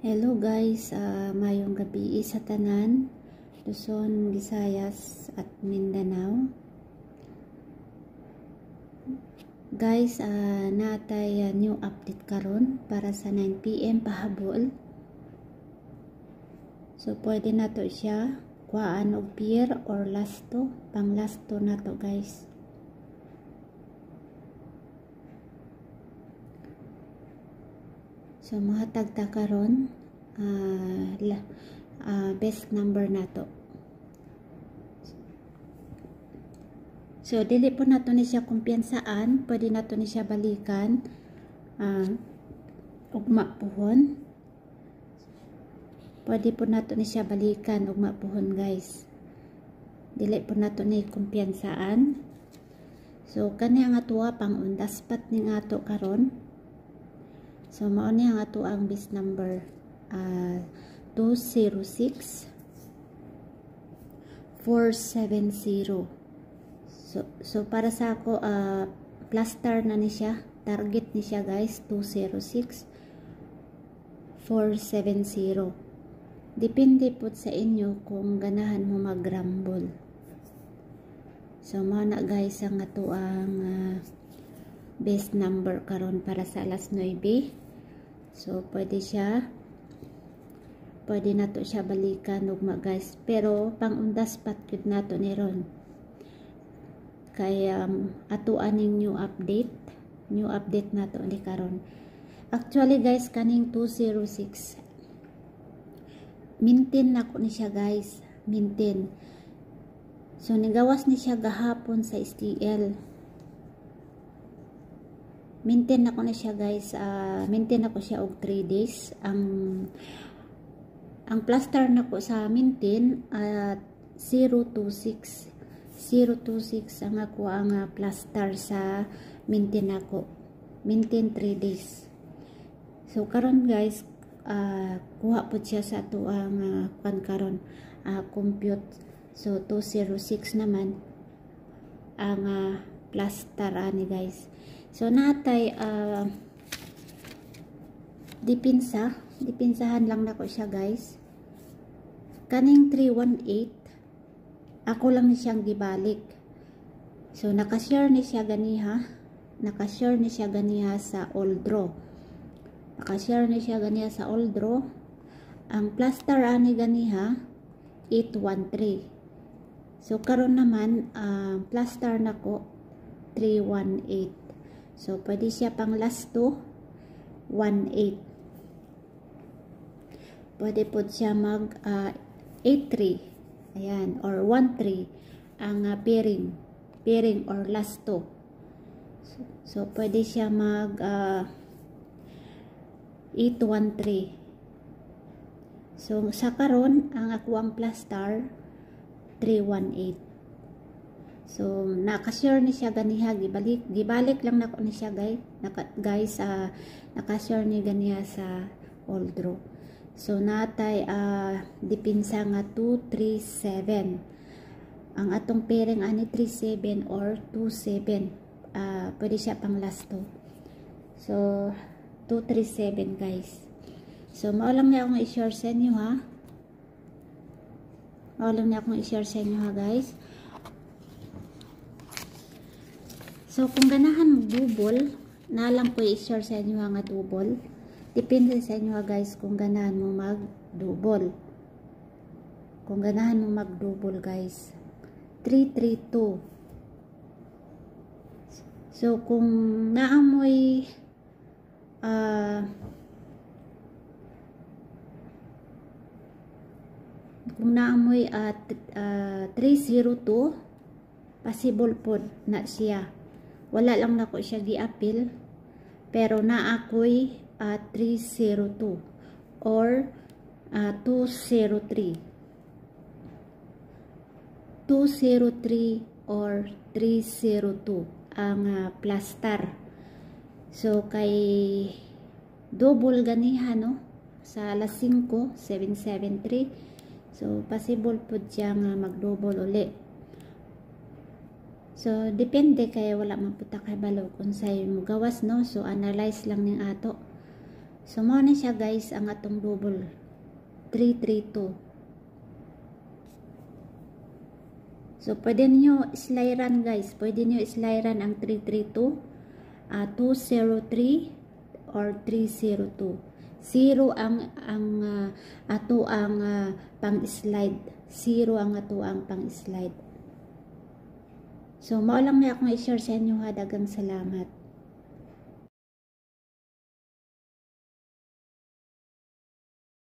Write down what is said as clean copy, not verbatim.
Hello guys, mayong gabi sa tanan, Luzon, Visayas at Mindanao. Guys, natay new update karon para sa 9 PM pahabol. So pwede na to siya kuhaan og pier or lasto, pang lasto na to guys. So mahatag ta karon best number nato. So dili po nato ni siya kumpiyansaan, pwede nato ni siya balikan ugma puhon. Pwede po nato ni siya balikan ugma puhon guys. Dili po nato ni kumpiyansaan. So kani ang atuwa pang undaspat ning ato karon. So, mao ni ang ato ang best number 206 470. So para sa ako plaster na ni siya, target ni siya guys 206 470. Depende po sa inyo kung ganahan mo mag-rumble. So mao na guys ang ato ang best number karon para sa alas 9. So pwede na to siya balikan ugma guys, pero pang undaspat jud nato ni ron kaya ato aning new update nato ni karon. Actually guys, kaning 206 maintain nako ni siya guys, maintain. So nigawas ni siya gahapon sa STL. Maintain ako na siya guys, maintain ako siya og 3 days. Ang plaster nako sa maintain 026 ang ako ang plaster sa maintain nako. Maintain 3 days. So karon guys, kuha po siya sa ato ang karon compute. So 206 naman ang plaster ani guys. So natay dipinsahan lang nako siya guys. Kaning 318 ako lang ni siyang gibalik. So naka-share ni siya ganiha, sa Oldro. Naka-share ni siya ganiha sa Oldro. Ang plaster ani ganiha 813. So karon naman plaster nako 318. So, pwede siya pang last to 1.8. Pwede po siya mag 8.3. Ayan, or 1.3 ang pairing or last to. So, pwede siya mag 8.13. So, sa karon ang ako ang plaster 3.18. So naka-share ni siya ganiha, gibalik lang nako ni siya guys, naka-share ni ganiha sa Oldro. So natay dipinsa nga 237. Ang atong pairing ani 37 or 27. Pwede siya pang last to. So 237 guys. So mao lang niya akong i-share sa inyo ha. Guys. So, kung ganahan mag-double, na lang po i-share sa inyo nga double. Depende sa inyo guys kung ganahan mo mag-double. Guys. 332. So, kung naamoy 302, possible po na siya. Wala lang nako siya gi-appeal, pero naakoy 302 or 203 or 302 ang plaster. So kay double ganiha no sa alas 5 773. So possible pud siya nga mag-double uli. So, depende kaya wala man puta kay balo kung sa'yo mo gawas, no? So, analyze lang ning ato. So mo na siya guys ang atong double 332. So pwede niyo slideran guys, pwede niyo slideran ang 332, 203 or 302. 0 ang ato ang pang-slide. 0 ang ato ang pang-slide. So mao lang na akong i-share sa inyo ha. Daghang salamat.